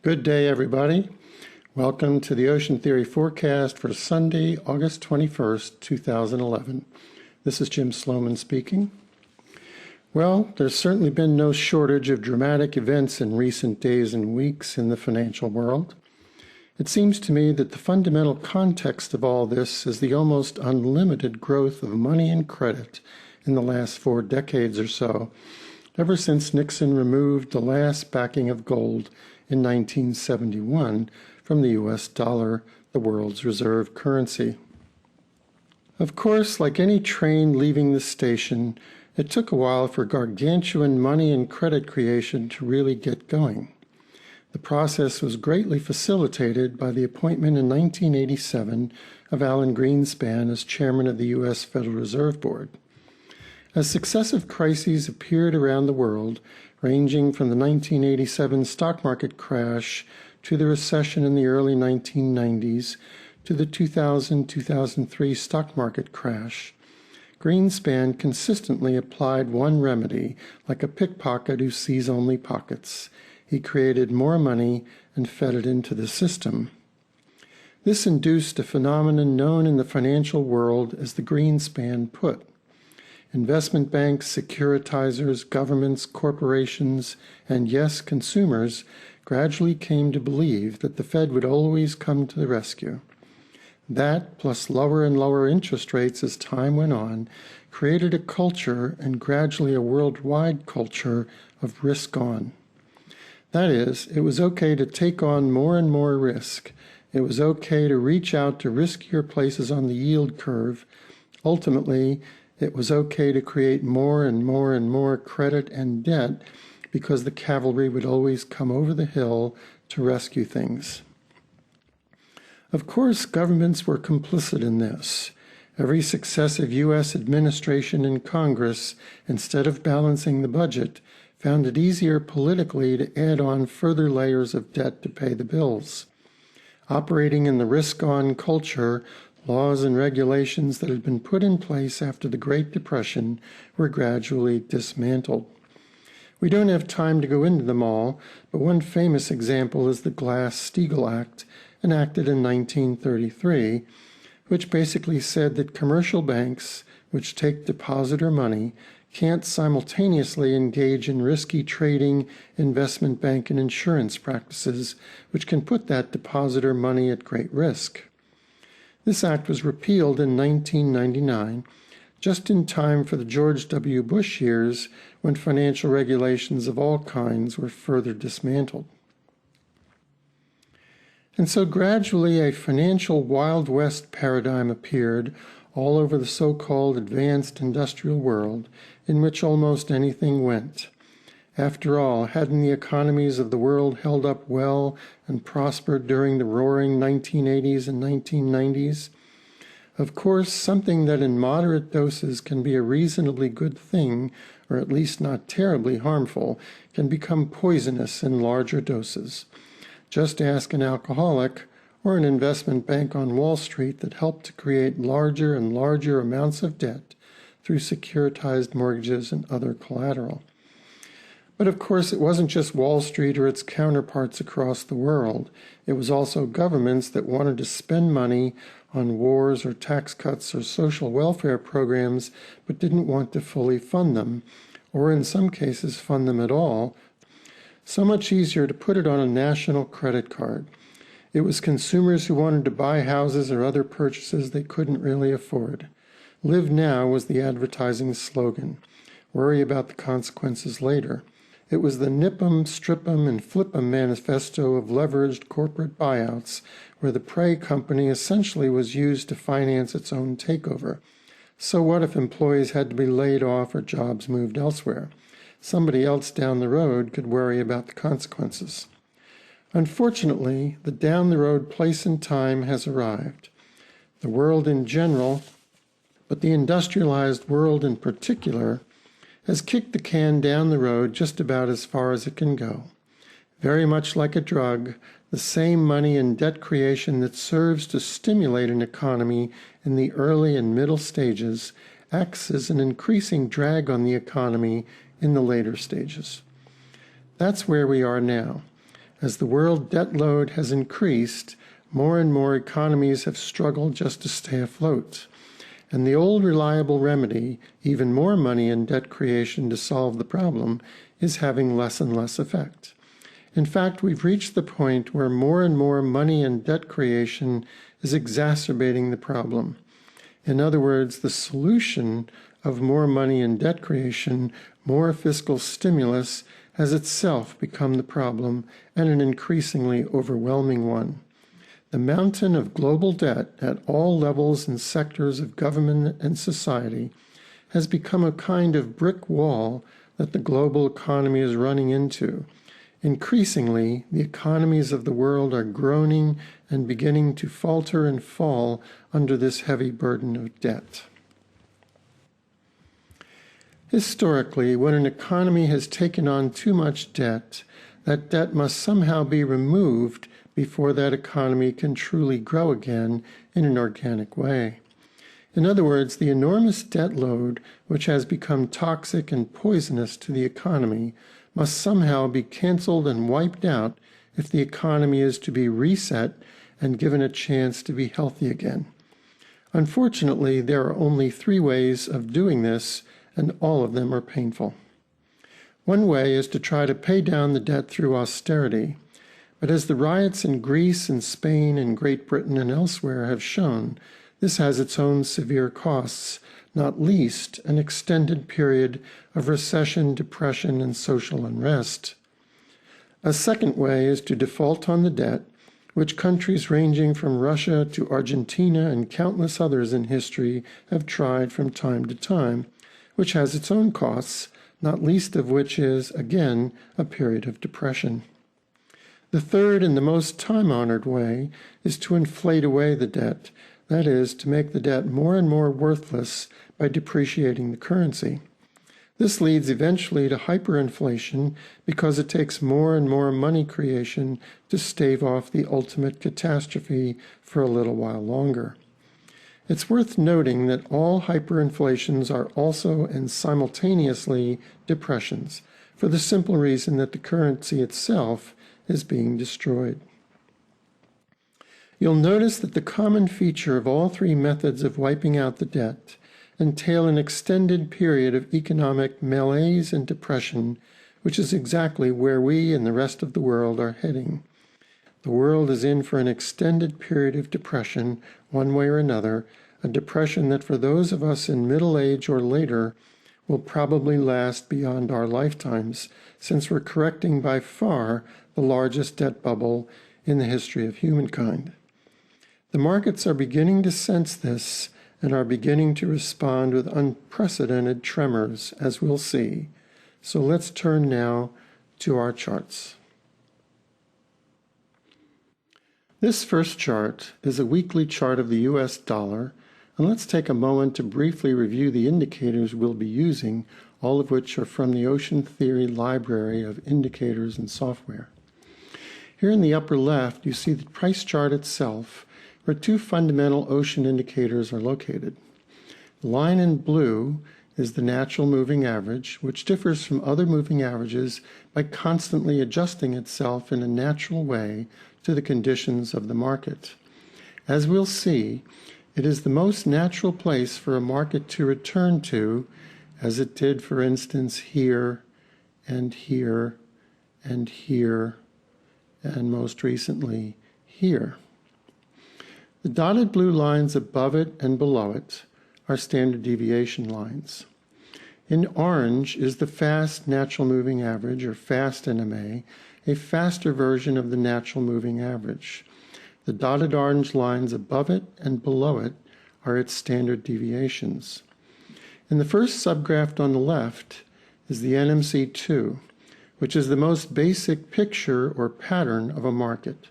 Good day, everybody. Welcome to the Ocean Theory Forecast for Sunday, August 21st, 2011. This is Jim Sloman speaking. Well, there's certainly been no shortage of dramatic events in recent days and weeks in the financial world. It seems to me that the fundamental context of all this is the almost unlimited growth of money and credit in the last 4 decades or so, ever since Nixon removed the last backing of gold in 1971 from the US dollar, the world's reserve currency. Of course, like any train leaving the station, it took a while for gargantuan money and credit creation to really get going. The process was greatly facilitated by the appointment in 1987 of Alan Greenspan as chairman of the U.S. Federal Reserve Board. As successive crises appeared around the world, ranging from the 1987 stock market crash to the recession in the early 1990s to the 2000-2003 stock market crash, Greenspan consistently applied one remedy, like a pickpocket who sees only pockets. He created more money and fed it into the system. This induced a phenomenon known in the financial world as the Greenspan put. Investment banks, securitizers, governments, corporations, and yes, consumers gradually came to believe that the Fed would always come to the rescue. That, plus lower and lower interest rates as time went on, created a culture and gradually a worldwide culture of risk on. That is, it was okay to take on more and more risk. It was okay to reach out to riskier places on the yield curve. Ultimately, it was okay to create more and more and more credit and debt because the cavalry would always come over the hill to rescue things. Of course, governments were complicit in this. Every successive U.S. administration and Congress, instead of balancing the budget, found it easier politically to add on further layers of debt to pay the bills. Operating in the risk-on culture, laws and regulations that had been put in place after the Great Depression were gradually dismantled. We don't have time to go into them all, but one famous example is the Glass-Steagall Act, enacted in 1933, which basically said that commercial banks, which take depositor money, can't simultaneously engage in risky trading, investment bank, and insurance practices, which can put that depositor money at great risk. This act was repealed in 1999, just in time for the George W. Bush years when financial regulations of all kinds were further dismantled. And so gradually a financial Wild West paradigm appeared all over the so-called advanced industrial world in which almost anything went. After all, hadn't the economies of the world held up well and prospered during the roaring 1980s and 1990s? Of course, something that in moderate doses can be a reasonably good thing, or at least not terribly harmful, can become poisonous in larger doses. Just ask an alcoholic or an investment bank on Wall Street that helped to create larger and larger amounts of debt through securitized mortgages and other collateral. But of course, it wasn't just Wall Street or its counterparts across the world. It was also governments that wanted to spend money on wars or tax cuts or social welfare programs, but didn't want to fully fund them, or in some cases fund them at all. So much easier to put it on a national credit card. It was consumers who wanted to buy houses or other purchases they couldn't really afford. Live now was the advertising slogan. Worry about the consequences later. It was the nip 'em, strip 'em, and flip 'em manifesto of leveraged corporate buyouts, where the prey company essentially was used to finance its own takeover. So what if employees had to be laid off or jobs moved elsewhere? Somebody else down the road could worry about the consequences. Unfortunately, the down-the-road place and time has arrived. The world in general, but the industrialized world in particular, has kicked the can down the road just about as far as it can go. Very much like a drug, the same money and debt creation that serves to stimulate an economy in the early and middle stages acts as an increasing drag on the economy in the later stages. That's where we are now. As the world debt load has increased, more and more economies have struggled just to stay afloat. And the old reliable remedy, even more money and debt creation to solve the problem, is having less and less effect. In fact, we've reached the point where more and more money and debt creation is exacerbating the problem. In other words, the solution of more money and debt creation, more fiscal stimulus, has itself become the problem, and an increasingly overwhelming one. The mountain of global debt at all levels and sectors of government and society has become a kind of brick wall that the global economy is running into. Increasingly, the economies of the world are groaning and beginning to falter and fall under this heavy burden of debt. Historically, when an economy has taken on too much debt, that debt must somehow be removed before that economy can truly grow again in an organic way. In other words, the enormous debt load, which has become toxic and poisonous to the economy, must somehow be canceled and wiped out if the economy is to be reset and given a chance to be healthy again. Unfortunately, there are only 3 ways of doing this, and all of them are painful. One way is to try to pay down the debt through austerity. But as the riots in Greece and Spain and Great Britain and elsewhere have shown, this has its own severe costs, not least an extended period of recession, depression, and social unrest. A second way is to default on the debt, which countries ranging from Russia to Argentina and countless others in history have tried from time to time, which has its own costs, not least of which is, again, a period of depression. The third and the most time-honored way is to inflate away the debt, that is, to make the debt more and more worthless by depreciating the currency. This leads eventually to hyperinflation because it takes more and more money creation to stave off the ultimate catastrophe for a little while longer. It's worth noting that all hyperinflations are also and simultaneously depressions, for the simple reason that the currency itself is being destroyed. You'll notice that the common feature of all 3 methods of wiping out the debt entail an extended period of economic malaise and depression, which is exactly where we and the rest of the world are heading. The world is in for an extended period of depression, one way or another, a depression that for those of us in middle age or later will probably last beyond our lifetimes, since we're correcting by far the largest debt bubble in the history of humankind. The markets are beginning to sense this and are beginning to respond with unprecedented tremors, as we'll see. So let's turn now to our charts. This first chart is a weekly chart of the US dollar, and let's take a moment to briefly review the indicators we'll be using, all of which are from the Ocean Theory library of indicators and software. Here in the upper left, you see the price chart itself, where 2 fundamental ocean indicators are located. The line in blue is the natural moving average, which differs from other moving averages by constantly adjusting itself in a natural way to the conditions of the market. As we'll see, it is the most natural place for a market to return to, as it did, for instance, here and here and here, and most recently here. The dotted blue lines above it and below it are standard deviation lines. In orange is the fast natural moving average, or fast NMA, a faster version of the natural moving average. The dotted orange lines above it and below it are its standard deviations. In the first subgraph on the left is the NMC2, which is the most basic picture or pattern of a market.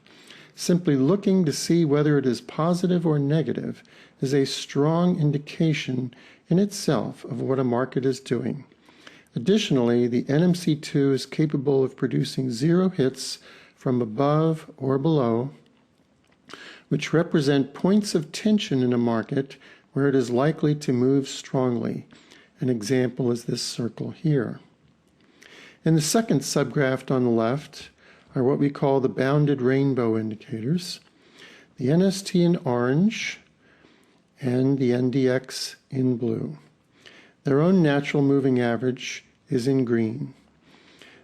Simply looking to see whether it is positive or negative is a strong indication in itself of what a market is doing. Additionally, the NMC2 is capable of producing 0 hits from above or below, which represent points of tension in a market where it is likely to move strongly. An example is this circle here. In the second subgraph on the left are what we call the bounded rainbow indicators. The NST in orange and the NDX in blue. Their own natural moving average is in green.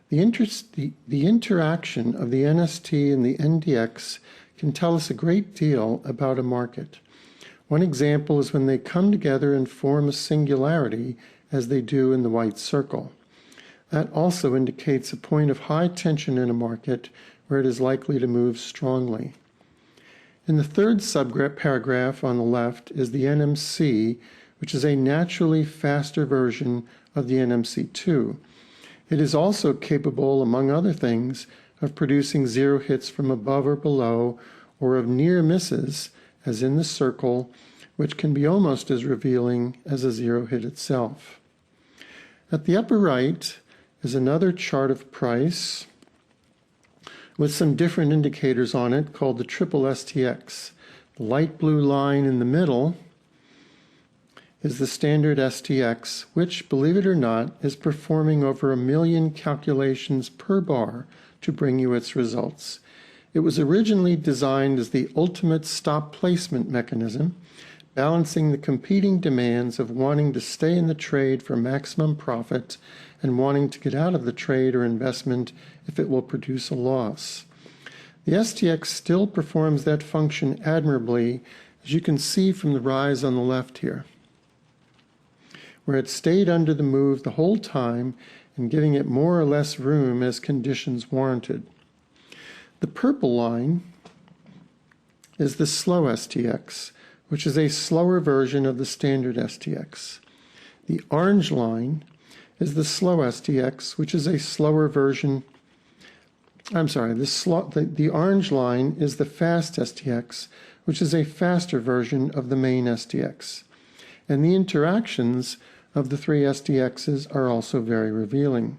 The interaction of the NST and the NDX can tell us a great deal about a market. One example is when they come together and form a singularity, as they do in the white circle. That also indicates a point of high tension in a market where it is likely to move strongly. In the third subparagraph on the left is the NMC, which is a naturally faster version of the NMC2. It is also capable, among other things, of producing zero hits from above or below, or of near misses, as in the circle, which can be almost as revealing as a zero hit itself. At the upper right is another chart of price with some different indicators on it called the triple STX. The light blue line in the middle is the standard STX, which, believe it or not, is performing over 1 million calculations per bar to bring you its results. It was originally designed as the ultimate stop placement mechanism, balancing the competing demands of wanting to stay in the trade for maximum profit and wanting to get out of the trade or investment if it will produce a loss. The STX still performs that function admirably, as you can see from the rise on the left here, where it stayed under the move the whole time and giving it more or less room as conditions warranted. The purple line is the slow STX, which is a slower version of the standard STX. The orange line is the slow STX, which is a slower version. The orange line is the fast STX, which is a faster version of the main STX. And the interactions of the three STXs are also very revealing.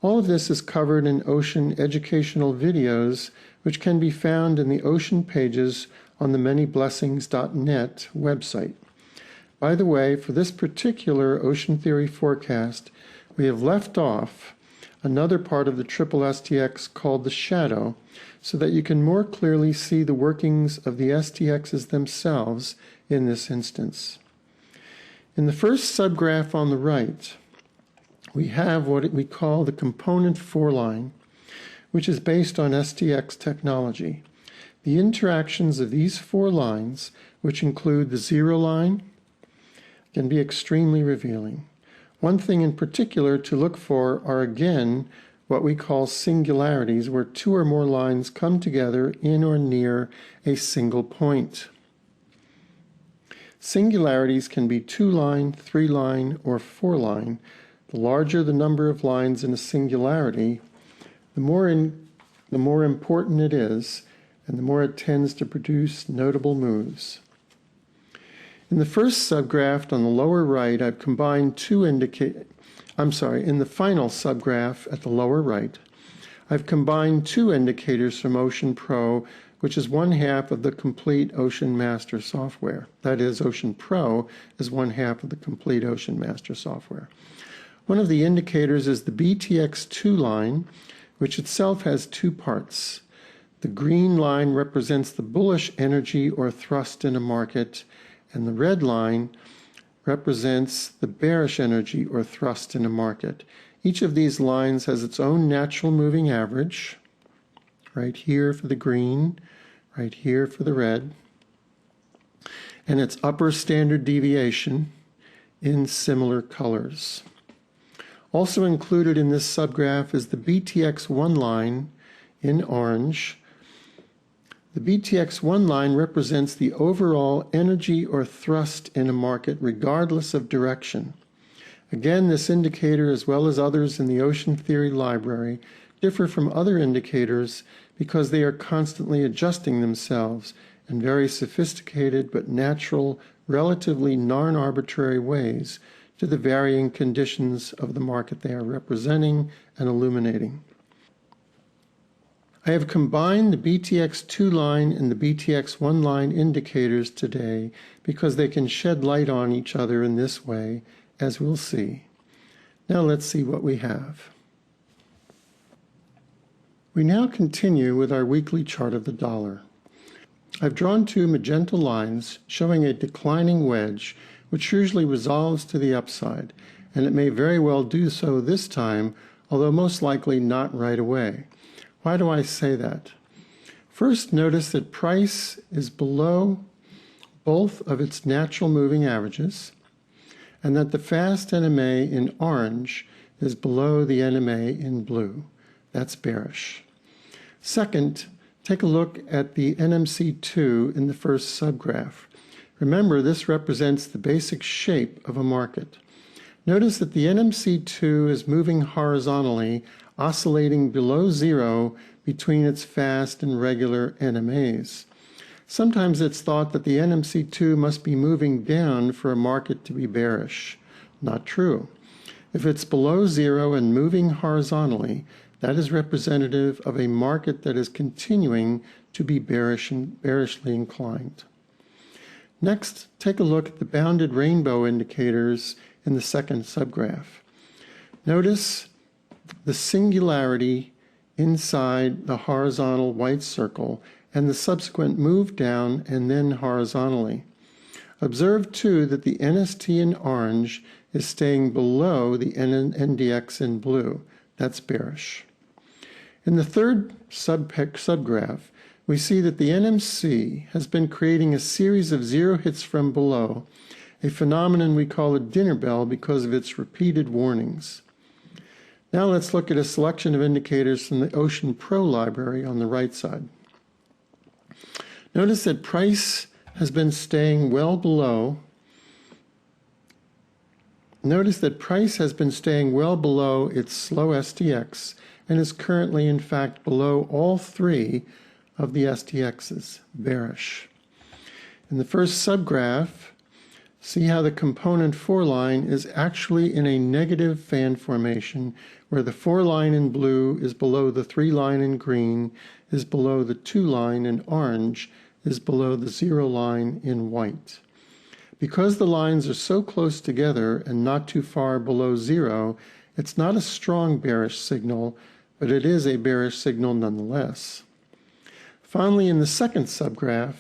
All of this is covered in Ocean educational videos, which can be found in the Ocean pages on the manyblessings.net website. By the way, for this particular ocean theory forecast, we have left off another part of the triple STX called the shadow, so that you can more clearly see the workings of the STXs themselves in this instance. In the first subgraph on the right, we have what we call the component 4 line, which is based on STX technology. The interactions of these 4 lines, which include the zero line, can be extremely revealing. One thing in particular to look for are, again, what we call singularities, where 2 or more lines come together in or near a single point. Singularities can be 2-line, 3-line, or 4-line. The larger the number of lines in a singularity, the more important it is, and the more it tends to produce notable moves. In the first subgraph on the lower right, I've combined in the final subgraph at the lower right, I've combined 2 indicators from Ocean Pro, which is 1/2 of the complete Ocean Master software. That is, Ocean Pro is 1/2 of the complete Ocean Master software. One of the indicators is the BTX2 line, which itself has 2 parts. The green line represents the bullish energy or thrust in a market, and the red line represents the bearish energy or thrust in a market. Each of these lines has its own natural moving average, right here for the green, right here for the red, and its upper standard deviation in similar colors. Also included in this subgraph is the BTX1 line in orange. The BTX1 line represents the overall energy or thrust in a market regardless of direction. Again, this indicator, as well as others in the Ocean Theory Library, differ from other indicators because they are constantly adjusting themselves in very sophisticated but natural, relatively non-arbitrary ways to the varying conditions of the market they are representing and illuminating. I have combined the BTX2 line and the BTX1 line indicators today because they can shed light on each other in this way, as we'll see. Now let's see what we have. We now continue with our weekly chart of the dollar. I've drawn two magenta lines showing a declining wedge, which usually resolves to the upside, and it may very well do so this time, although most likely not right away. Why do I say that? First, notice that price is below both of its natural moving averages, and that the fast NMA in orange is below the NMA in blue. That's bearish. Second, take a look at the NMC2 in the first subgraph. Remember, this represents the basic shape of a market. Notice that the NMC2 is moving horizontally, oscillating below zero between its fast and regular NMAs. Sometimes it's thought that the NMC2 must be moving down for a market to be bearish. Not true. If it's below zero and moving horizontally, that is representative of a market that is continuing to be bearishly inclined. Next, take a look at the bounded rainbow indicators in the second subgraph. Notice the singularity inside the horizontal white circle and the subsequent move down and then horizontally. Observe too that the NST in orange is staying below the NDX in blue. That's bearish. In the third subgraph, we see that the NMC has been creating a series of zero hits from below, a phenomenon we call a dinner bell because of its repeated warnings. Now let's look at a selection of indicators from the Ocean Pro library on the right side. Notice that price has been staying well below. Notice that price has been staying well below its slow STX and is currently, in fact, below all three of the STXs, bearish. In the first subgraph, see how the component 4 line is actually in a negative fan formation where the 4 line in blue is below the 3 line in green, is below the 2 line in orange, is below the 0 line in white. Because the lines are so close together and not too far below zero, it's not a strong bearish signal, but it is a bearish signal nonetheless. Finally, in the second subgraph,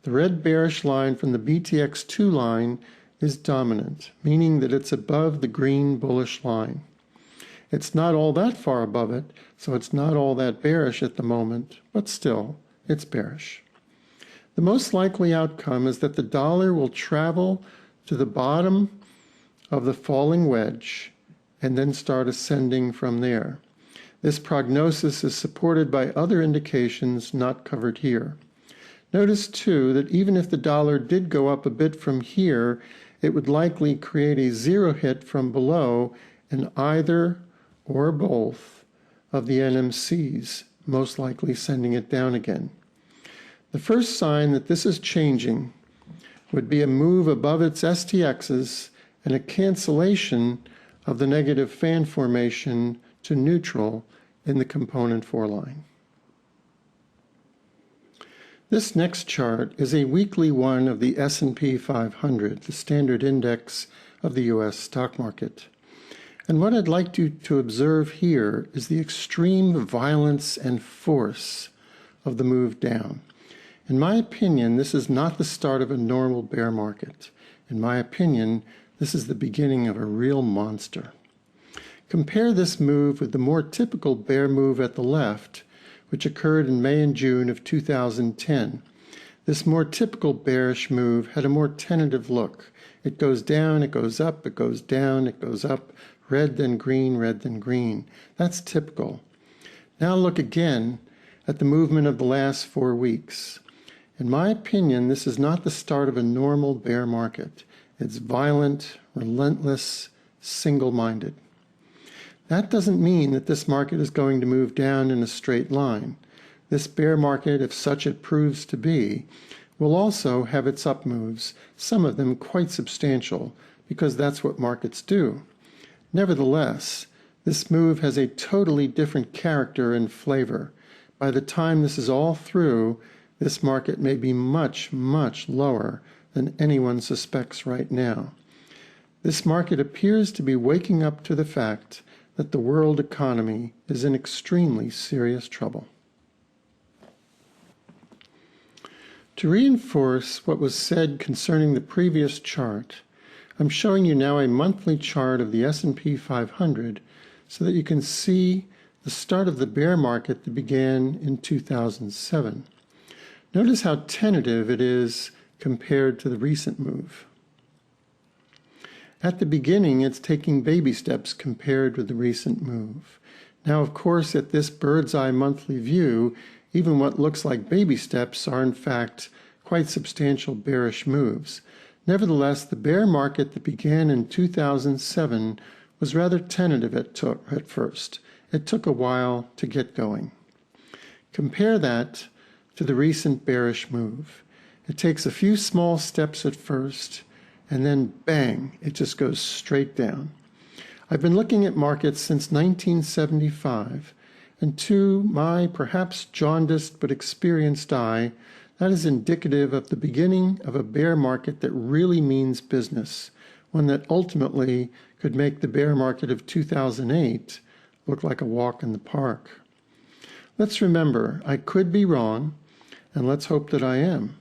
the red bearish line from the BTX2 line is dominant, meaning that it's above the green bullish line. It's not all that far above it, so it's not all that bearish at the moment, but still, it's bearish. The most likely outcome is that the dollar will travel to the bottom of the falling wedge and then start ascending from there. This prognosis is supported by other indications not covered here. Notice, too, that even if the dollar did go up a bit from here, it would likely create a zero hit from below in either or both of the NMCs, most likely sending it down again. The first sign that this is changing would be a move above its STXs and a cancellation of the negative fan formation to neutral in the component 4 line. This next chart is a weekly one of the S&P 500, the standard index of the U.S. stock market. And what I'd like you to observe here is the extreme violence and force of the move down. In my opinion, this is not the start of a normal bear market. In my opinion, this is the beginning of a real monster. Compare this move with the more typical bear move at the left, which occurred in May and June of 2010. This more typical bearish move had a more tentative look. It goes down, it goes up, it goes down, it goes up, red then green, red then green. That's typical. Now look again at the movement of the last 4 weeks. In my opinion, this is not the start of a normal bear market. It's violent, relentless, single-minded. That doesn't mean that this market is going to move down in a straight line. This bear market, if such it proves to be, will also have its up moves, some of them quite substantial, because that's what markets do. Nevertheless, this move has a totally different character and flavor. By the time this is all through, this market may be much, much lower than anyone suspects right now. This market appears to be waking up to the fact that the world economy is in extremely serious trouble. To reinforce what was said concerning the previous chart, I'm showing you now a monthly chart of the S&P 500 so that you can see the start of the bear market that began in 2007. Notice how tentative it is compared to the recent move. At the beginning, it's taking baby steps compared with the recent move. Now, of course, at this bird's eye monthly view, even what looks like baby steps are in fact quite substantial bearish moves. Nevertheless, the bear market that began in 2007 was rather tentative at first. It took a while to get going. Compare that to the recent bearish move. It takes a few small steps at first, and then bang, it just goes straight down. I've been looking at markets since 1975, and to my perhaps jaundiced but experienced eye, that is indicative of the beginning of a bear market that really means business, one that ultimately could make the bear market of 2008 look like a walk in the park. Let's remember, I could be wrong, and let's hope that I am.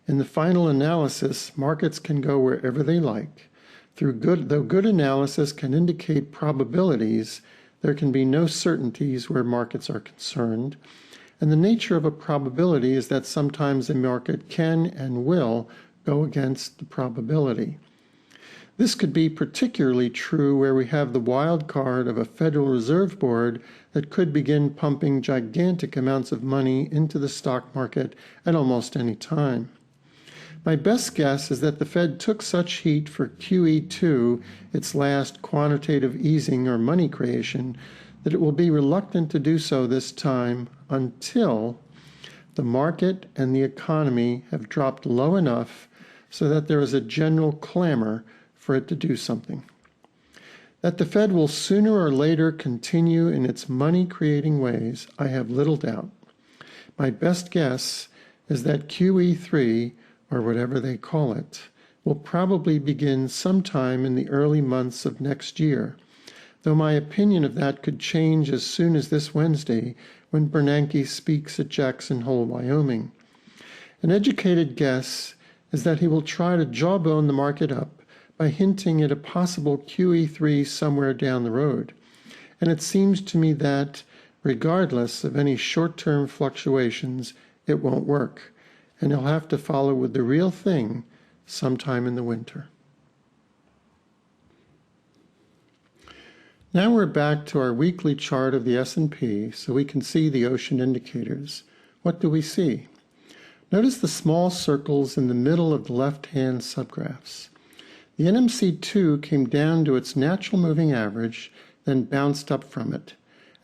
In the final analysis, markets can go wherever they like. Though good analysis can indicate probabilities, there can be no certainties where markets are concerned, and the nature of a probability is that sometimes a market can and will go against the probability. This could be particularly true where we have the wild card of a Federal Reserve Board that could begin pumping gigantic amounts of money into the stock market at almost any time. My best guess is that the Fed took such heat for QE2, its last quantitative easing or money creation, that it will be reluctant to do so this time until the market and the economy have dropped low enough so that there is a general clamor for it to do something. That the Fed will sooner or later continue in its money-creating ways, I have little doubt. My best guess is that QE3, or whatever they call it, will probably begin sometime in the early months of next year, though my opinion of that could change as soon as this Wednesday when Bernanke speaks at Jackson Hole, Wyoming. An educated guess is that he will try to jawbone the market up by hinting at a possible QE3 somewhere down the road. And it seems to me that, regardless of any short-term fluctuations, it won't work, and he'll have to follow with the real thing sometime in the winter. Now we're back to our weekly chart of the S&P so we can see the ocean indicators. What do we see? Notice the small circles in the middle of the left-hand subgraphs. The NMC2 came down to its natural moving average, then bounced up from it.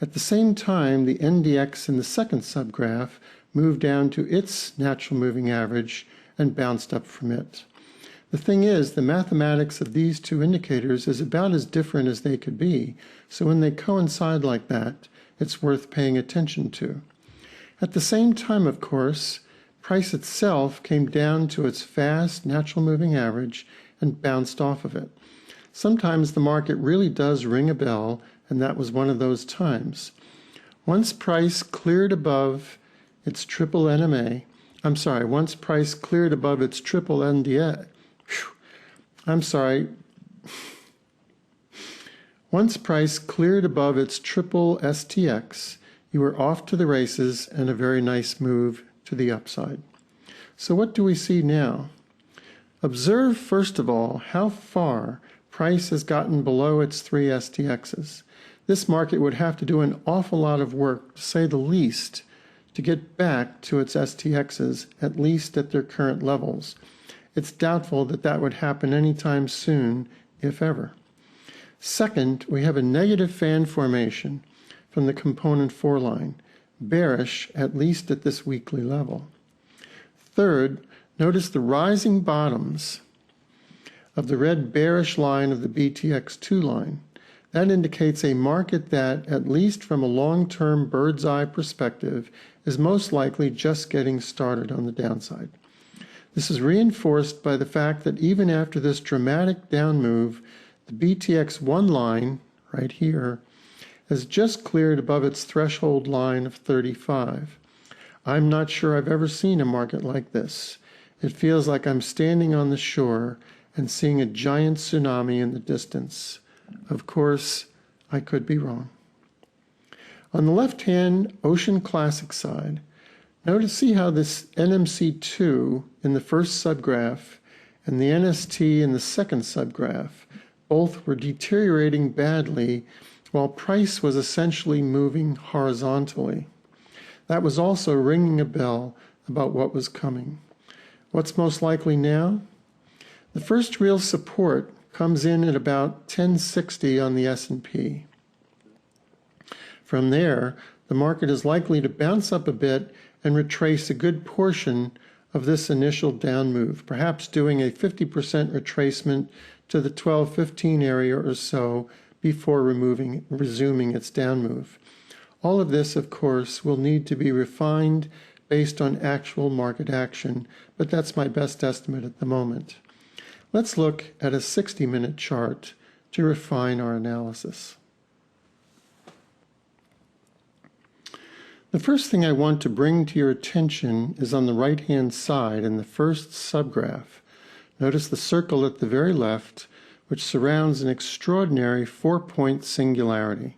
At the same time, the NDX in the second subgraph moved down to its natural moving average and bounced up from it. The thing is, the mathematics of these two indicators is about as different as they could be, so when they coincide like that, it's worth paying attention to. At the same time, of course, price itself came down to its fast natural moving average and bounced off of it. Sometimes the market really does ring a bell, and that was one of those times. Once price cleared above its triple NMA, once price cleared above its triple NDX, once price cleared above its triple STX, you were off to the races and a very nice move to the upside. So what do we see now? Observe, first of all, how far price has gotten below its three STXs. This market would have to do an awful lot of work, to say the least, to get back to its STXs, at least at their current levels. It's doubtful that that would happen anytime soon, if ever. Second, we have a negative fan formation from the component 4 line, bearish at least at this weekly level. Third, notice the rising bottoms of the red bearish line of the BTX2 line. That indicates a market that, at least from a long-term bird's eye perspective, is most likely just getting started on the downside. This is reinforced by the fact that even after this dramatic down move, the BTX1 line, right here, has just cleared above its threshold line of 35. I'm not sure I've ever seen a market like this. It feels like I'm standing on the shore and seeing a giant tsunami in the distance. Of course, I could be wrong. On the left-hand Ocean Classic side, see how this NMC2 in the first subgraph and the NST in the second subgraph both were deteriorating badly while price was essentially moving horizontally. That was also ringing a bell about what was coming. What's most likely now? The first real support comes in at about 1060 on the S&P. From there, the market is likely to bounce up a bit and retrace a good portion of this initial down move, perhaps doing a 50% retracement to the 1215 area or so before resuming its down move. All of this, of course, will need to be refined based on actual market action, but that's my best estimate at the moment. Let's look at a 60-minute chart to refine our analysis. The first thing I want to bring to your attention is on the right-hand side in the first subgraph. Notice the circle at the very left, which surrounds an extraordinary 4-point singularity.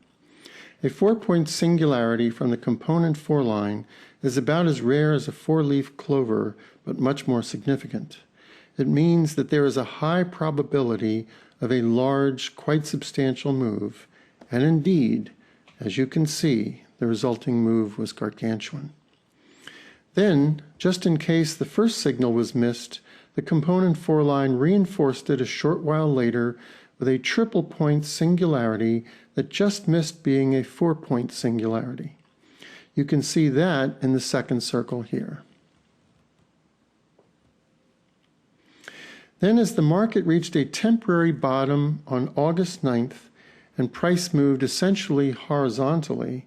A 4-point singularity from the component 4 line is about as rare as a 4-leaf clover, but much more significant. It means that there is a high probability of a large, quite substantial move, and indeed, as you can see, the resulting move was gargantuan. Then, just in case the first signal was missed, the component 4 line reinforced it a short while later with a triple-point singularity that just missed being a 4-point singularity. You can see that in the second circle here. Then, as the market reached a temporary bottom on August 9th and price moved essentially horizontally,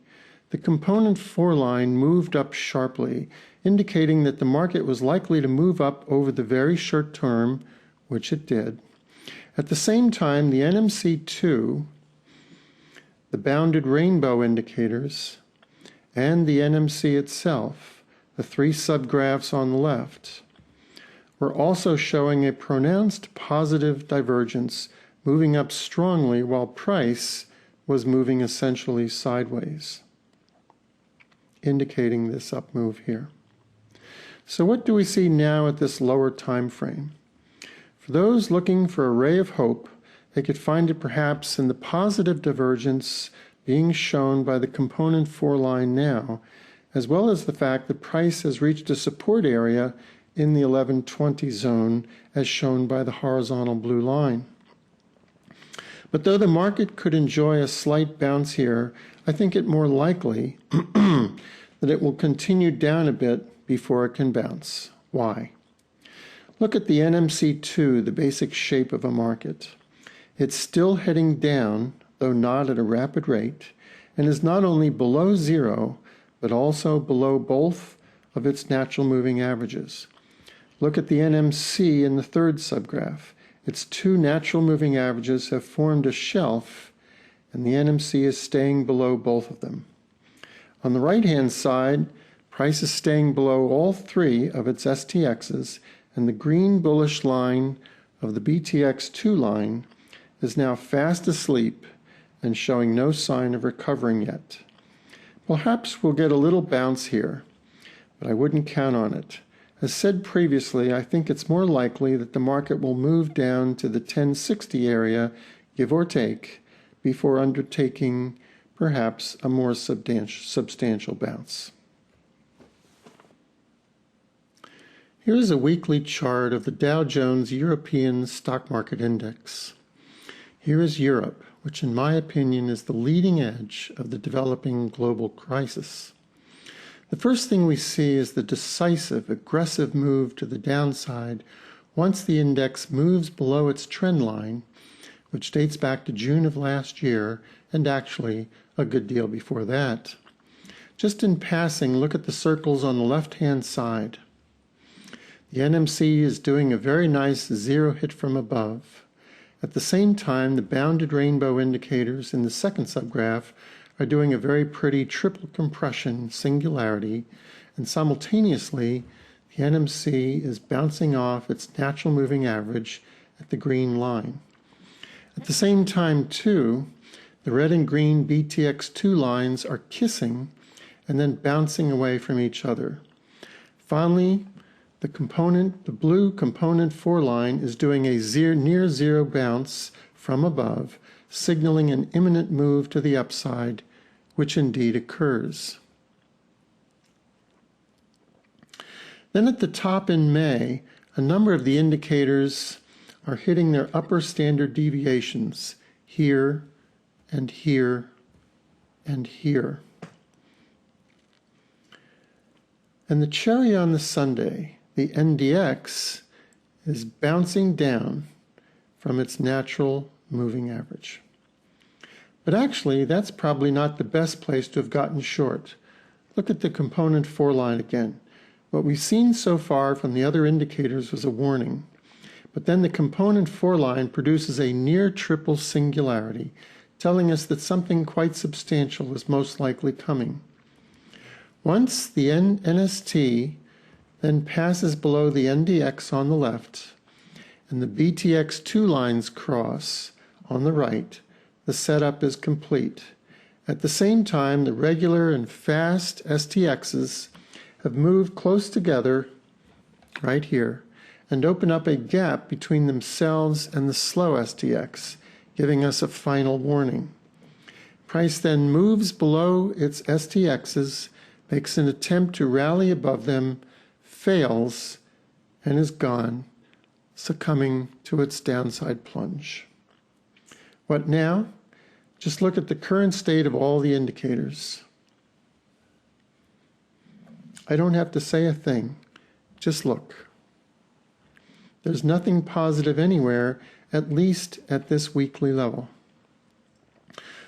the component 4 line moved up sharply, indicating that the market was likely to move up over the very short term, which it did. At the same time, the NMC2, the bounded rainbow indicators, and the NMC itself, the 3 subgraphs on the left, were also showing a pronounced positive divergence, moving up strongly while price was moving essentially sideways, indicating this up move here. So what do we see now at this lower time frame? For those looking for a ray of hope, they could find it perhaps in the positive divergence being shown by the component 4 line now, as well as the fact that price has reached a support area in the 1120 zone as shown by the horizontal blue line. But though the market could enjoy a slight bounce here, I think it more likely that it will continue down a bit before it can bounce. Why? Look at the NMC2, the basic shape of a market. It's still heading down, though not at a rapid rate, and is not only below zero, but also below both of its natural moving averages. Look at the NMC in the third subgraph. Its 2 natural moving averages have formed a shelf, and the NMC is staying below both of them. On the right-hand side, price is staying below all 3 of its STXs, and the green bullish line of the BTX2 line is now fast asleep and showing no sign of recovering yet. Perhaps we'll get a little bounce here, but I wouldn't count on it. As said previously, I think it's more likely that the market will move down to the 1060 area, give or take, before undertaking perhaps a more substantial bounce. Here is a weekly chart of the Dow Jones European Stock Market Index. Here is Europe, which in my opinion is the leading edge of the developing global crisis. The first thing we see is the decisive, aggressive move to the downside once the index moves below its trend line, which dates back to June of last year, and actually a good deal before that. Just in passing, look at the circles on the left-hand side. The NMC is doing a very nice zero hit from above. At the same time, the bounded rainbow indicators in the second subgraph are doing a very pretty triple compression singularity, and simultaneously the NMC is bouncing off its natural moving average at the green line. At the same time, too, the red and green BTX2 lines are kissing and then bouncing away from each other. Finally, the blue component 4 line is doing a near zero bounce from above, signaling an imminent move to the upside, which indeed occurs. Then at the top in May, a number of the indicators are hitting their upper standard deviations here and here and here. And the cherry on the sundae, the NDX, is bouncing down from its natural moving average. But actually, that's probably not the best place to have gotten short. Look at the component 4 line again. What we've seen so far from the other indicators was a warning. But then the component 4 line produces a near triple singularity, telling us that something quite substantial is most likely coming. Once the NST then passes below the NDX on the left, and the BTX2 lines cross on the right, the setup is complete. At the same time, the regular and fast STXs have moved close together right here and open up a gap between themselves and the slow STX, giving us a final warning. Price then moves below its STXs, makes an attempt to rally above them, fails, and is gone, succumbing to its downside plunge. What now? Just look at the current state of all the indicators. I don't have to say a thing, just look. There's nothing positive anywhere, at least at this weekly level.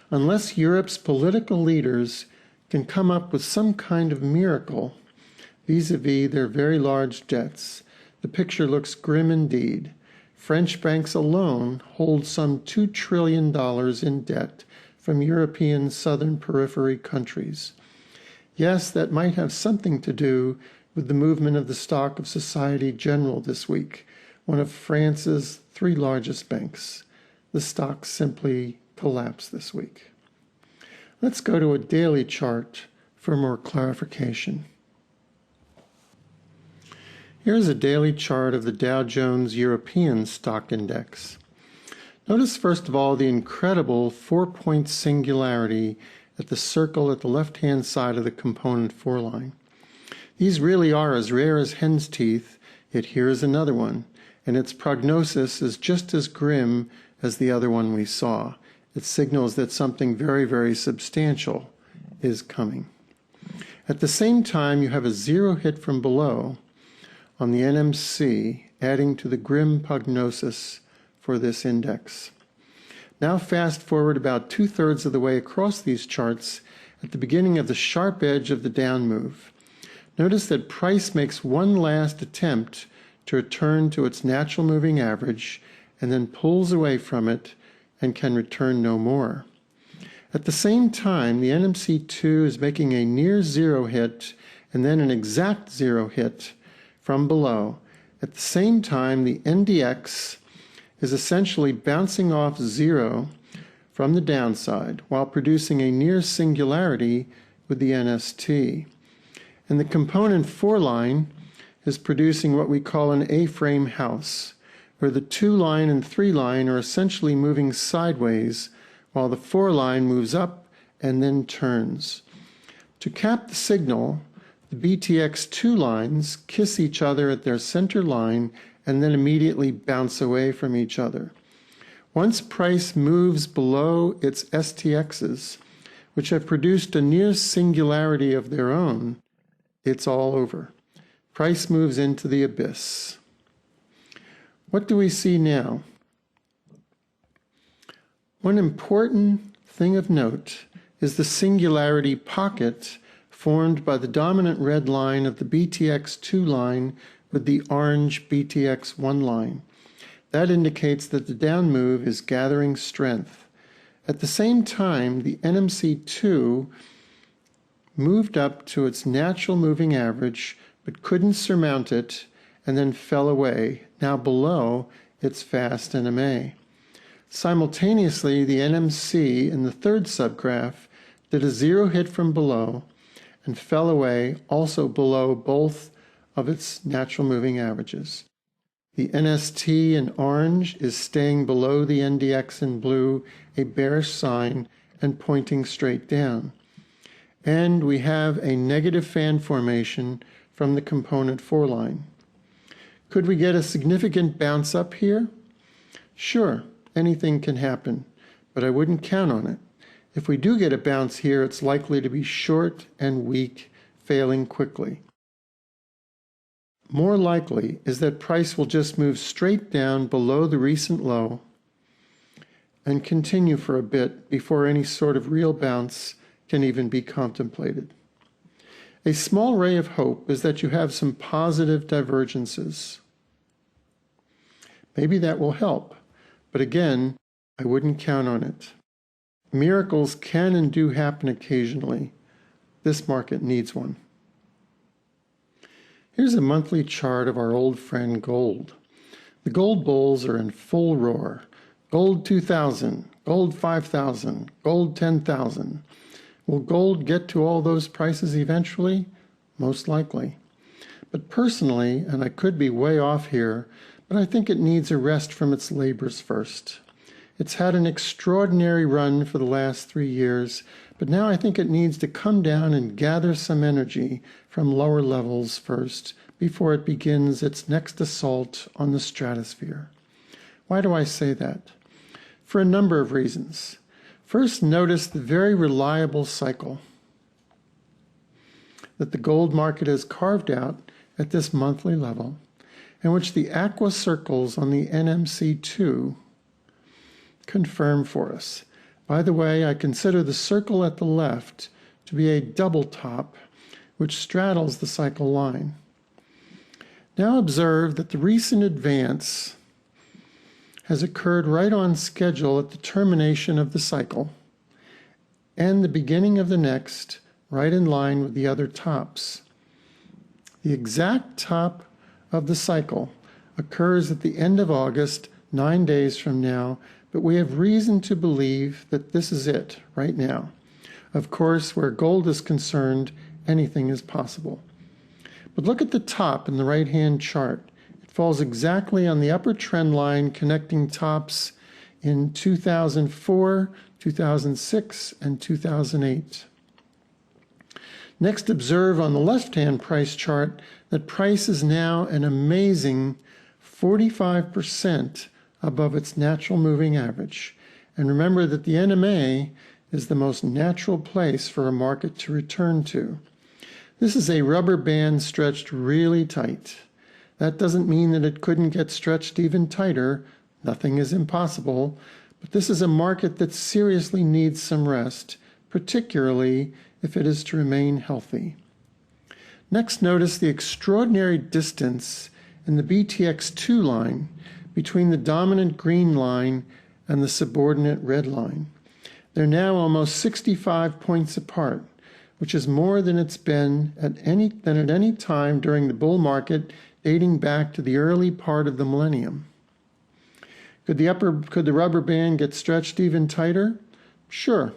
Unless Europe's political leaders can come up with some kind of miracle vis-a-vis their very large debts, the picture looks grim indeed. French banks alone hold some $2 trillion in debt from European southern periphery countries. Yes, that might have something to do with the movement of the stock of Societe Generale this week, one of France's 3 largest banks. The stock simply collapsed this week. Let's go to a daily chart for more clarification. Here's a daily chart of the Dow Jones European Stock Index. Notice first of all the incredible 4-point singularity at the circle at the left-hand side of the component 4 line. These really are as rare as hen's teeth, yet here is another one, and its prognosis is just as grim as the other one we saw. It signals that something very, very substantial is coming. At the same time, you have a zero hit from below on the NMC, adding to the grim prognosis for this index. Now fast forward about 2/3 of the way across these charts at the beginning of the sharp edge of the down move. Notice that price makes one last attempt to return to its natural moving average and then pulls away from it and can return no more. At the same time, the NMC2 is making a near zero hit and then an exact zero hit from below. At the same time, the NDX is essentially bouncing off zero from the downside while producing a near singularity with the NST. And the component 4 line is producing what we call an A-frame house, where the 2 line and 3 line are essentially moving sideways while the 4 line moves up and then turns. To cap the signal, the BTX2 lines kiss each other at their center line and then immediately bounce away from each other. Once price moves below its STXs, which have produced a near singularity of their own, it's all over. Price moves into the abyss. What do we see now? One important thing of note is the singularity pocket formed by the dominant red line of the BTX2 line with the orange BTX1 line. That indicates that the down move is gathering strength. At the same time, the NMC2 moved up to its natural moving average, but couldn't surmount it, and then fell away, now below its fast NMA. Simultaneously, the NMC in the third subgraph did a zero hit from below and fell away also below both of its natural moving averages. The NST in orange is staying below the NDX in blue, a bearish sign and pointing straight down. And we have a negative fan formation from the component 4 line. Could we get a significant bounce up here? Sure, anything can happen, but I wouldn't count on it. If we do get a bounce here, it's likely to be short and weak, failing quickly. More likely is that price will just move straight down below the recent low and continue for a bit before any sort of real bounce can even be contemplated. A small ray of hope is that you have some positive divergences. Maybe that will help, but again, I wouldn't count on it. Miracles can and do happen occasionally. This market needs one. Here's a monthly chart of our old friend gold. The gold bulls are in full roar. Gold 2,000, gold 5,000, gold 10,000. Will gold get to all those prices eventually? Most likely. But personally, and I could be way off here, but I think it needs a rest from its labors first. It's had an extraordinary run for the last 3 years, but now I think it needs to come down and gather some energy from lower levels first before it begins its next assault on the stratosphere. Why do I say that? For a number of reasons. First, notice the very reliable cycle that the gold market has carved out at this monthly level, in which the aqua circles on the NMC2 confirm for us. By the way, I consider the circle at the left to be a double top which straddles the cycle line. Now observe that the recent advance has occurred right on schedule at the termination of the cycle and the beginning of the next, right in line with the other tops. The exact top of the cycle occurs at the end of August, 9 days from now, but we have reason to believe that this is it right now. Of course, where gold is concerned, anything is possible. But look at the top in the right-hand chart. It falls exactly on the upper trend line connecting tops in 2004, 2006, and 2008. Next, observe on the left-hand price chart that price is now an amazing 45% above its natural moving average. And remember that the NMA is the most natural place for a market to return to. This is a rubber band stretched really tight. That doesn't mean that it couldn't get stretched even tighter. Nothing is impossible. But this is a market that seriously needs some rest, particularly if it is to remain healthy. Next, notice the extraordinary distance in the BTX2 line between the dominant green line and the subordinate red line. They're now almost 65 points apart, which is more than it's been at any time during the bull market dating back to the early part of the millennium. Could the rubber band get stretched even tighter? Sure,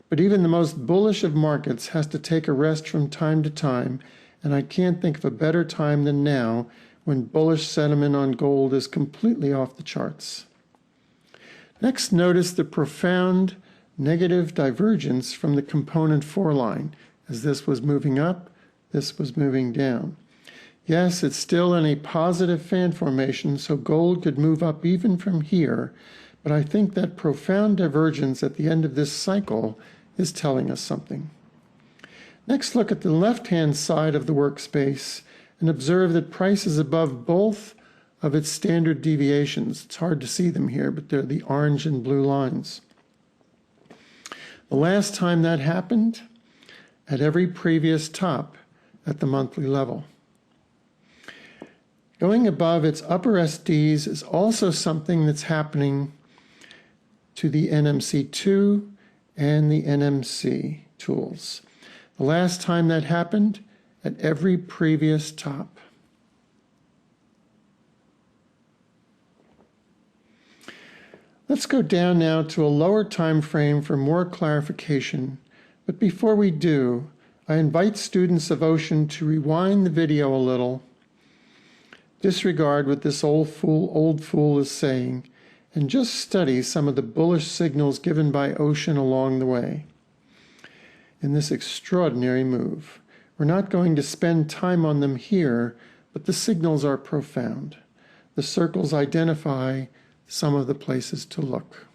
but even the most bullish of markets has to take a rest from time to time, and I can't think of a better time than now when bullish sentiment on gold is completely off the charts. Next, notice the profound negative divergence from the component 4 line. As this was moving up, this was moving down. Yes, it's still in a positive fan formation, so gold could move up even from here, but I think that profound divergence at the end of this cycle is telling us something. Next, look at the left-hand side of the workspace and observe that price is above both of its standard deviations. It's hard to see them here, but they're the orange and blue lines. The last time that happened, at every previous top at the monthly level. Going above its upper SDs is also something that's happening to the NMC2 and the NMC tools. The last time that happened, at every previous top. Let's go down now to a lower time frame for more clarification. But before we do, I invite students of Ocean to rewind the video a little, disregard what this old fool is saying, and just study some of the bullish signals given by Ocean along the way in this extraordinary move. We're not going to spend time on them here, but the signals are profound. The circles identify some of the places to look.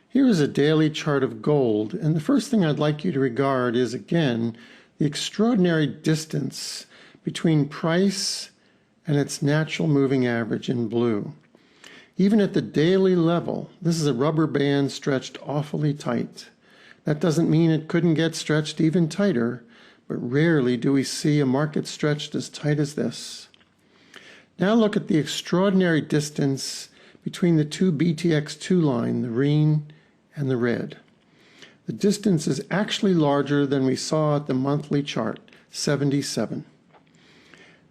Here is a daily chart of gold, and the first thing I'd like you to regard is, again, the extraordinary distance between price and its natural moving average in blue. Even at the daily level, this is a rubber band stretched awfully tight. That doesn't mean it couldn't get stretched even tighter, but rarely do we see a market stretched as tight as this. Now look at the extraordinary distance between the two BTX2 line, the green and the red. The distance is actually larger than we saw at the monthly chart, 77.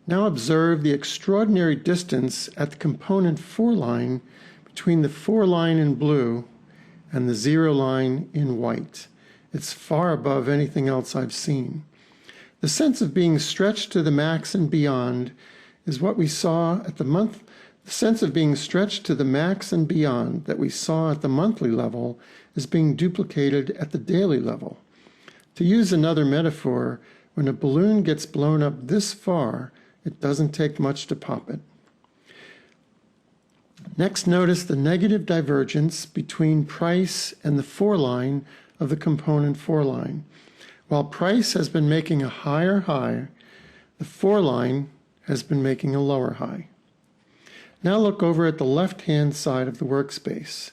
Now observe the extraordinary distance at the component 4 line between the 4 line in blue and the 0 line in white. It's far above anything else I've seen. The sense of being stretched to the max and beyond is what we saw at the sense of being stretched to the max and beyond that we saw at the monthly level is being duplicated at the daily level. To use another metaphor, when a balloon gets blown up this far, it doesn't take much to pop it. Next, notice the negative divergence between price and the 4 line of the component 4 line. While price has been making a higher high, the 4 line has been making a lower high. Now look over at the left-hand side of the workspace.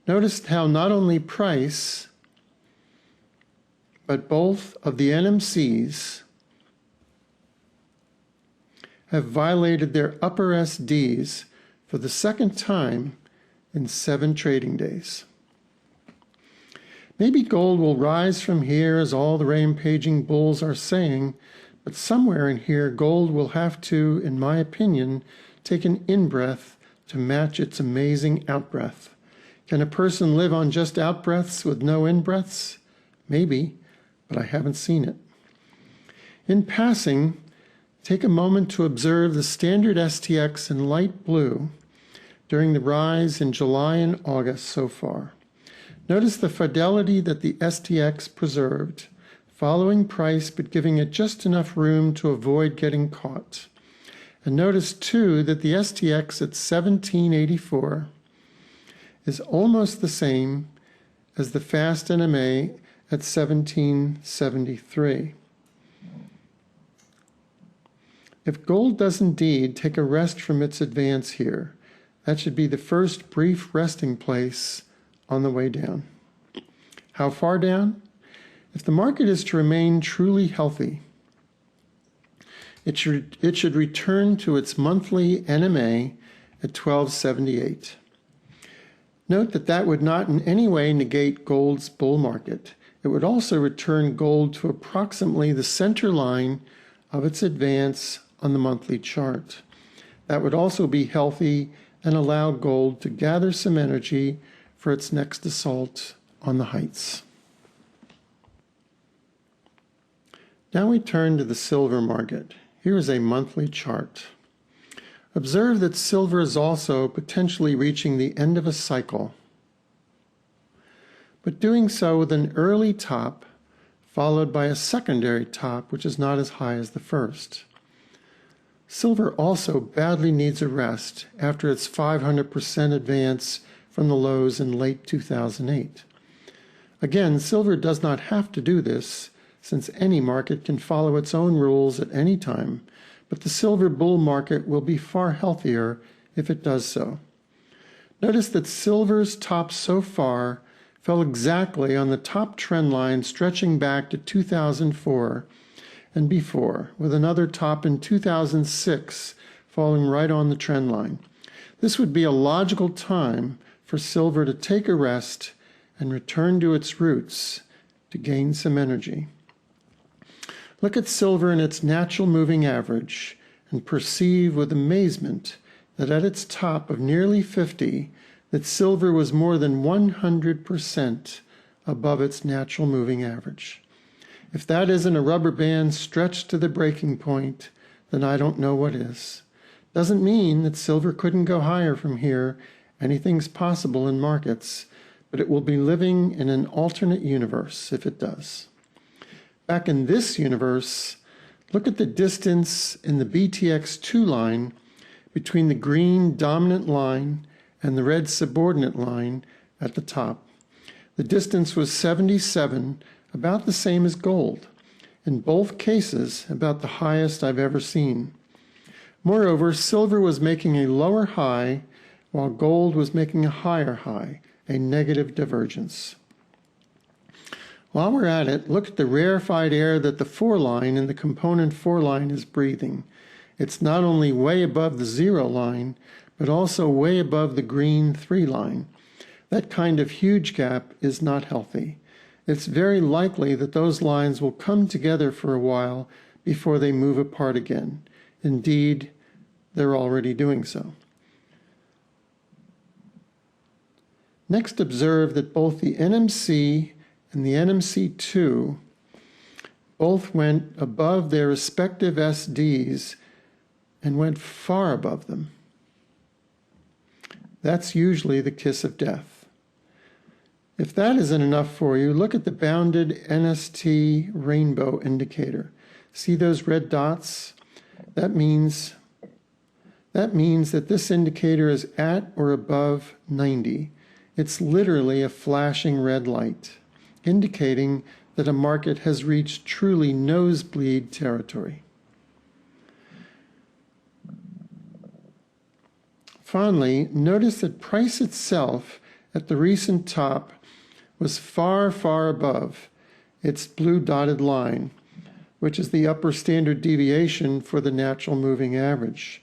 Notice how not only price, but both of the NMCs have violated their upper SDs for the second time in 7 trading days. Maybe gold will rise from here, as all the rampaging bulls are saying, but somewhere in here gold will have to, in my opinion, take an in-breath to match its amazing out-breath. Can a person live on just out-breaths with no in-breaths? Maybe, but I haven't seen it. In passing, take a moment to observe the standard STX in light blue during the rise in July and August so far. Notice the fidelity that the STX preserved, following price but giving it just enough room to avoid getting caught. And notice too that the STX at 1784 is almost the same as the fast NMA at 1773. If gold does indeed take a rest from its advance here, that should be the first brief resting place on the way down. How far down? If the market is to remain truly healthy, it should return to its monthly NMA at 1278. Note that that would not in any way negate gold's bull market. It would also return gold to approximately the center line of its advance on the monthly chart. That would also be healthy and allow gold to gather some energy for its next assault on the heights. Now we turn to the silver market. Here is a monthly chart. Observe that silver is also potentially reaching the end of a cycle, but doing so with an early top followed by a secondary top which is not as high as the first. Silver also badly needs a rest after its 500% advance from the lows in late 2008. Again, silver does not have to do this, since any market can follow its own rules at any time, but the silver bull market will be far healthier if it does so. Notice that silver's top so far fell exactly on the top trend line stretching back to 2004 and before, with another top in 2006 falling right on the trend line. This would be a logical time for silver to take a rest and return to its roots to gain some energy. Look at silver in its natural moving average and perceive with amazement that at its top of nearly 50, that silver was more than 100% above its natural moving average. If that isn't a rubber band stretched to the breaking point, then I don't know what is. Doesn't mean that silver couldn't go higher from here. Anything's possible in markets, but it will be living in an alternate universe if it does. Back in this universe, look at the distance in the BTX2 line between the green dominant line and the red subordinate line at the top. The distance was 77, about the same as gold. In both cases, about the highest I've ever seen. Moreover, silver was making a lower high while gold was making a higher high, a negative divergence. While we're at it, look at the rarefied air that the 4 line and the component 4 line is breathing. It's not only way above the 0 line, but also way above the green 3 line. That kind of huge gap is not healthy. It's very likely that those lines will come together for a while before they move apart again. Indeed, they're already doing so. Next, observe that both the NMC and the NMC2 both went above their respective SDs and went far above them. That's usually the kiss of death. If that isn't enough for you, look at the bounded NST rainbow indicator. See those red dots? That means that this indicator is at or above 90. It's literally a flashing red light, indicating that a market has reached truly nosebleed territory. Finally, notice that price itself at the recent top was far, far above its blue dotted line, which is the upper standard deviation for the natural moving average.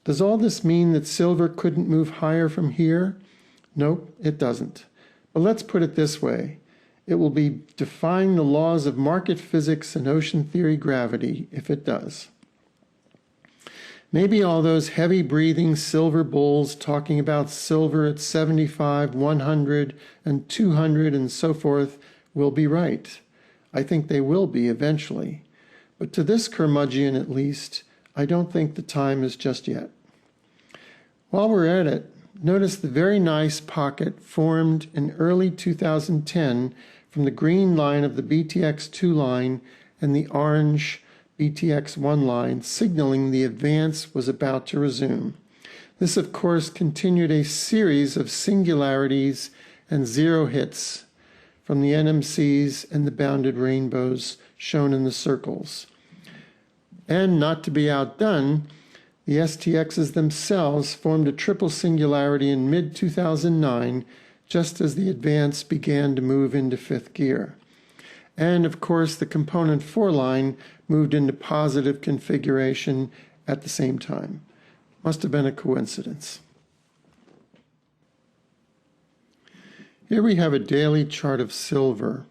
Does all this mean that silver couldn't move higher from here? Nope, it doesn't. But let's put it this way. It will be defying the laws of market physics and ocean theory gravity if it does. Maybe all those heavy-breathing silver bulls talking about silver at 75, 100, and 200 and so forth will be right. I think they will be eventually. But to this curmudgeon at least, I don't think the time is just yet. While we're at it, notice the very nice pocket formed in early 2010 from the green line of the BTX2 line and the orange BTX1 line, signaling the advance was about to resume. This, of course, continued a series of singularities and zero hits from the NMCs and the bounded rainbows shown in the circles. And not to be outdone, the STXs themselves formed a triple singularity in mid-2009, just as the advance began to move into 5th gear. And of course, the component 4 line moved into positive configuration at the same time. Must have been a coincidence. Here we have a daily chart of silver.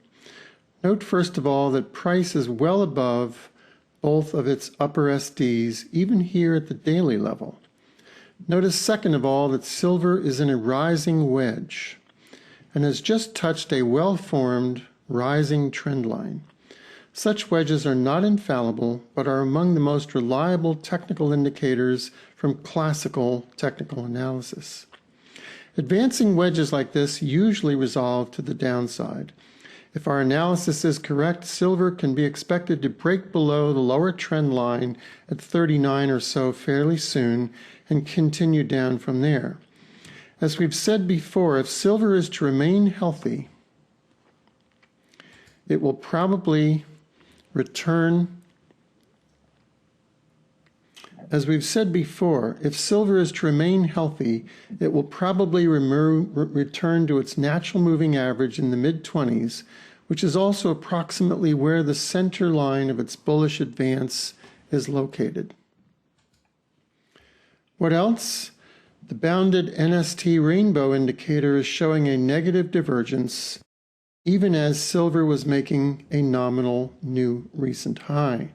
Note first of all that price is well above both of its upper SDs, even here at the daily level. Notice second of all that silver is in a rising wedge and has just touched a well-formed rising trend line. Such wedges are not infallible, but are among the most reliable technical indicators from classical technical analysis. Advancing wedges like this usually resolve to the downside. If our analysis is correct, silver can be expected to break below the lower trend line at 39 or so fairly soon and continue down from there. As we've said before, if silver is to remain healthy, it will probably return. As we've said before, if silver is to remain healthy, it will probably return to its natural moving average in the mid-20s, which is also approximately where the center line of its bullish advance is located. What else? The bounded NST rainbow indicator is showing a negative divergence, even as silver was making a nominal new recent high.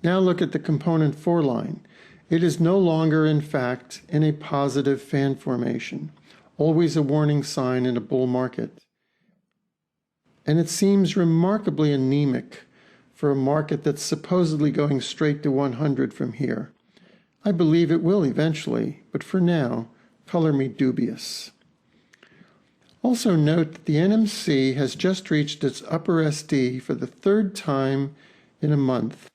Now look at the component 4 line. It is no longer, in fact, in a positive fan formation, always a warning sign in a bull market. And it seems remarkably anemic for a market that's supposedly going straight to 100 from here. I believe it will eventually, but for now, color me dubious. Also note that the NMC has just reached its upper SD for the 3rd time in a month.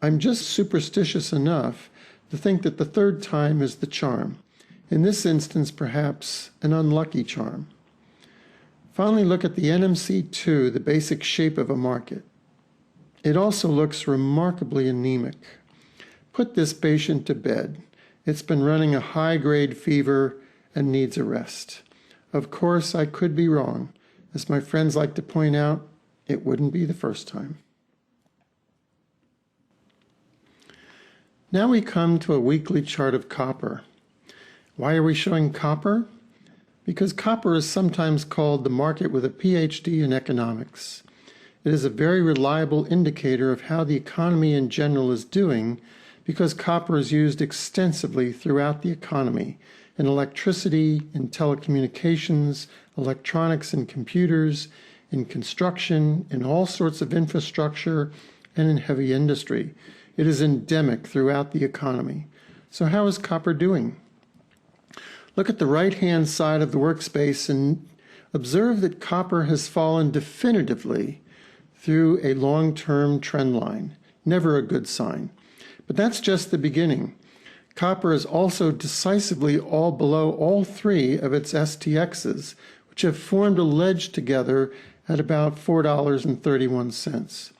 I'm just superstitious enough to think that the 3rd time is the charm. In this instance, perhaps an unlucky charm. Finally, look at the NMC2, the basic shape of a market. It also looks remarkably anemic. Put this patient to bed. It's been running a high-grade fever and needs a rest. Of course, I could be wrong. As my friends like to point out, it wouldn't be the first time. Now we come to a weekly chart of copper. Why are we showing copper? Because copper is sometimes called the market with a PhD in economics. It is a very reliable indicator of how the economy in general is doing because copper is used extensively throughout the economy in electricity, in telecommunications, electronics and computers, in construction, in all sorts of infrastructure, and in heavy industry. It is endemic throughout the economy. So how is copper doing? Look at the right-hand side of the workspace and observe that copper has fallen definitively through a long-term trend line. Never a good sign. But that's just the beginning. Copper is also decisively all below all 3 of its STXs, which have formed a ledge together at about $4.31.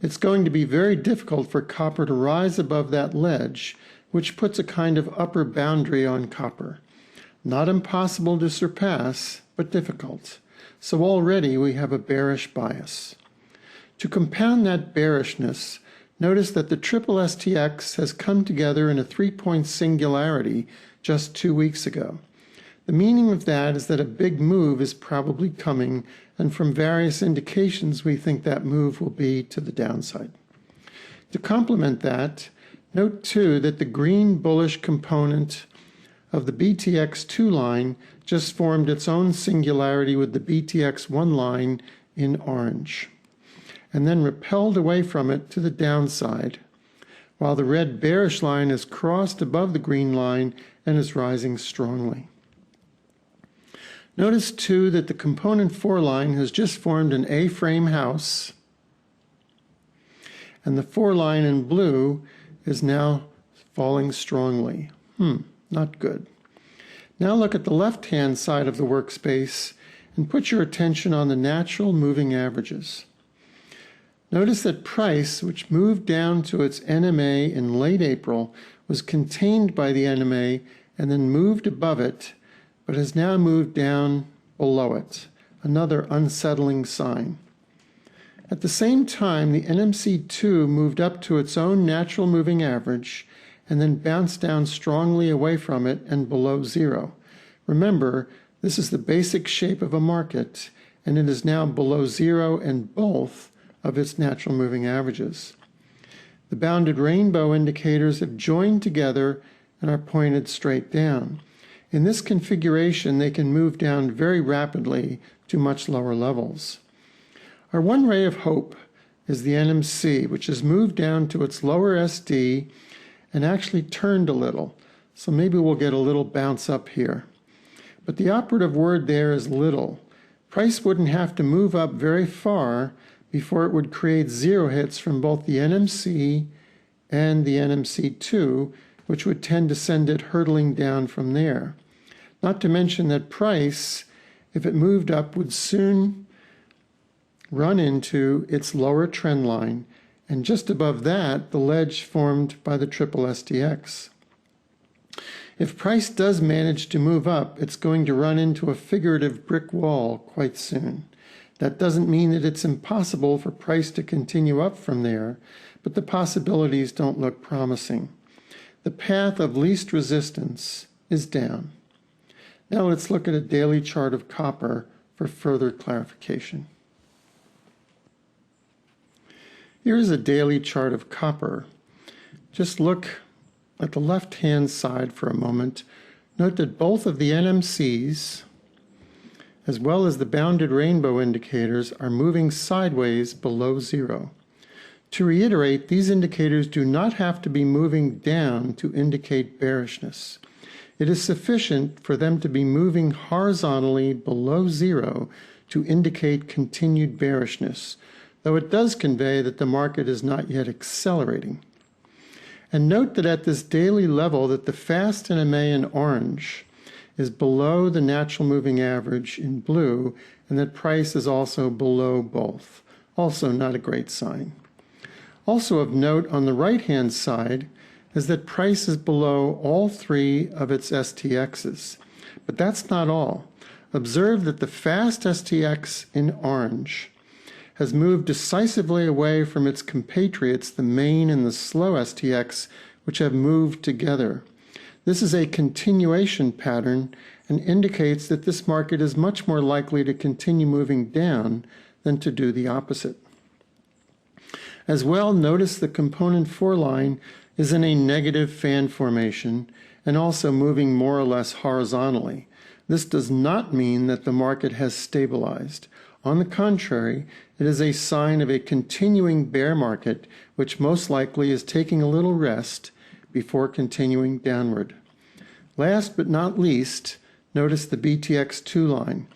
It's going to be very difficult for copper to rise above that ledge, which puts a kind of upper boundary on copper. Not impossible to surpass, but difficult. So already we have a bearish bias. To compound that bearishness, notice that the triple STX has come together in a 3-point singularity just 2 weeks ago. The meaning of that is that a big move is probably coming, and from various indications we think that move will be to the downside. To complement that, note too that the green bullish component of the BTX2 line just formed its own singularity with the BTX1 line in orange, and then repelled away from it to the downside, while the red bearish line is crossed above the green line and is rising strongly. Notice too that the component 4 line has just formed an A-frame house, and the 4 line in blue is now falling strongly. Not good. Now look at the left-hand side of the workspace and put your attention on the natural moving averages. Notice that price, which moved down to its NMA in late April, was contained by the NMA and then moved above it, but has now moved down below it, another unsettling sign. At the same time, the NMC2 moved up to its own natural moving average and then bounced down strongly away from it and below 0. Remember, this is the basic shape of a market, and it is now below 0 in both of its natural moving averages. The bounded rainbow indicators have joined together and are pointed straight down. In this configuration, they can move down very rapidly to much lower levels. Our one ray of hope is the NMC, which has moved down to its lower SD and actually turned a little. So maybe we'll get a little bounce up here. But the operative word there is little. Price wouldn't have to move up very far before it would create 0 hits from both the NMC and the NMC2, which would tend to send it hurtling down from there. Not to mention that price, if it moved up, would soon run into its lower trend line, and just above that, the ledge formed by the triple STX. If price does manage to move up, it's going to run into a figurative brick wall quite soon. That doesn't mean that it's impossible for price to continue up from there, but the possibilities don't look promising. The path of least resistance is down. Now let's look at a daily chart of copper for further clarification. Here is a daily chart of copper. Just look at the left-hand side for a moment. Note that both of the NMCs, as well as the bounded rainbow indicators, are moving sideways below zero. To reiterate, these indicators do not have to be moving down to indicate bearishness. It is sufficient for them to be moving horizontally below zero to indicate continued bearishness, though it does convey that the market is not yet accelerating. And note that at this daily level that the fast NMA in orange is below the natural moving average in blue, and that price is also below both. Also not a great sign. Also of note on the right-hand side is that price is below all three of its STXs. But that's not all. Observe that the fast STX in orange has moved decisively away from its compatriots, the main and the slow STX, which have moved together. This is a continuation pattern and indicates that this market is much more likely to continue moving down than to do the opposite. As well, notice the component 4 line is in a negative fan formation and also moving more or less horizontally. This does not mean that the market has stabilized. On the contrary, it is a sign of a continuing bear market, which most likely is taking a little rest before continuing downward. Last but not least, notice the BTX2 line.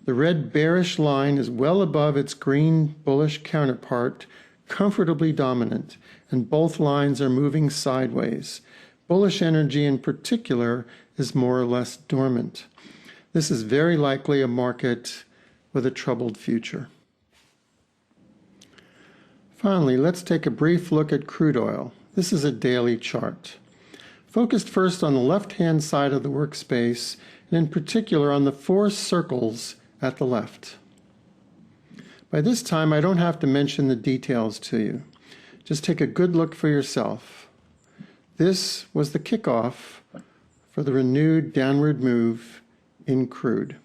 The red bearish line is well above its green bullish counterpart, comfortably dominant, and both lines are moving sideways. Bullish energy in particular is more or less dormant. This is very likely a market with a troubled future. Finally, let's take a brief look at crude oil. This is a daily chart. Focused first on the left-hand side of the workspace, and in particular on the 4 circles at the left. By this time, I don't have to mention the details to you. Just take a good look for yourself. This was the kickoff for the renewed downward move in crude.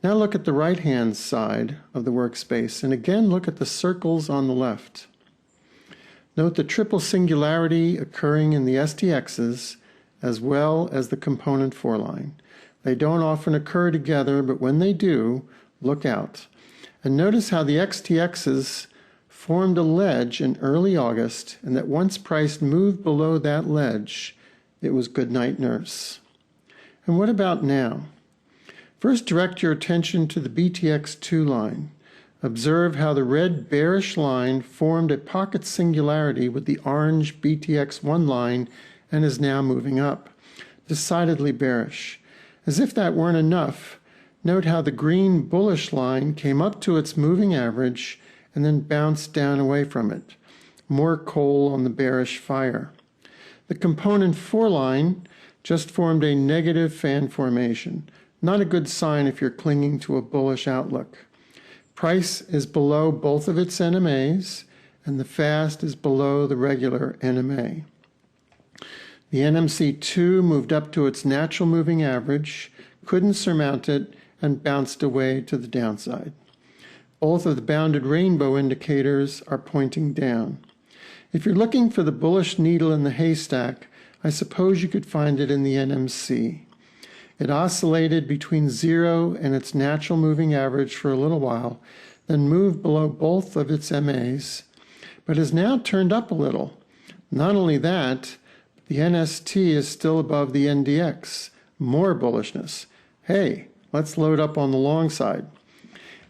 Now look at the right-hand side of the workspace, and again look at the circles on the left. Note the triple singularity occurring in the STXs as well as the component 4 line. They don't often occur together, but when they do, look out. And notice how the XTXs formed a ledge in early August, and that once price moved below that ledge, it was good night nurse. And what about now? First, direct your attention to the BTX2 line. Observe how the red bearish line formed a pocket singularity with the orange BTX1 line and is now moving up. Decidedly bearish. As if that weren't enough, note how the green bullish line came up to its moving average and then bounced down away from it. More coal on the bearish fire. The component 4 line just formed a negative fan formation. Not a good sign if you're clinging to a bullish outlook. Price is below both of its NMAs, and the fast is below the regular NMA. The NMC2 moved up to its natural moving average, couldn't surmount it, and bounced away to the downside. Both of the bounded rainbow indicators are pointing down. If you're looking for the bullish needle in the haystack, I suppose you could find it in the NMC. It oscillated between 0 and its natural moving average for a little while, then moved below both of its MAs, but has now turned up a little. Not only that, the NST is still above the NDX. More bullishness. Hey, let's load up on the long side.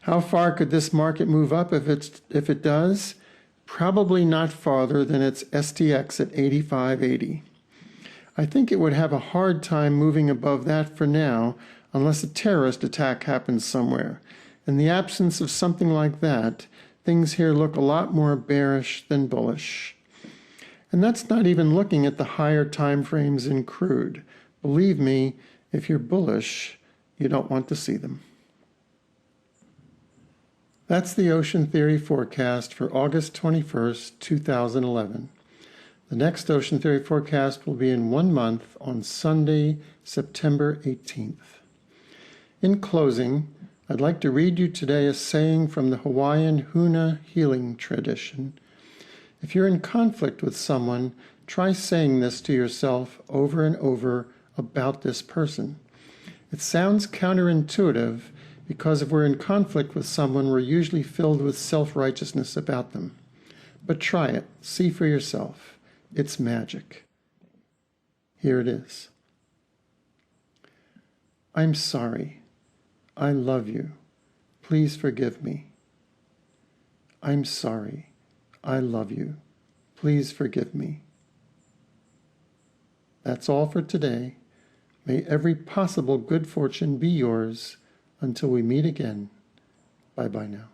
How far could this market move up if it does? Probably not farther than its STX at 85.80. I think it would have a hard time moving above that for now unless a terrorist attack happens somewhere. In the absence of something like that, things here look a lot more bearish than bullish. And that's not even looking at the higher time frames in crude. Believe me, if you're bullish, you don't want to see them. That's the Ocean Theory forecast for August 21st, 2011. The next Ocean Theory forecast will be in 1 month on Sunday, September 18th. In closing, I'd like to read you today a saying from the Hawaiian Huna healing tradition. If you're in conflict with someone, try saying this to yourself over and over about this person. It sounds counterintuitive because if we're in conflict with someone, we're usually filled with self-righteousness about them. But try it. See for yourself. It's magic. Here it is. I'm sorry. I love you. Please forgive me. I'm sorry. I love you. Please forgive me. That's all for today. May every possible good fortune be yours until we meet again. Bye-bye now.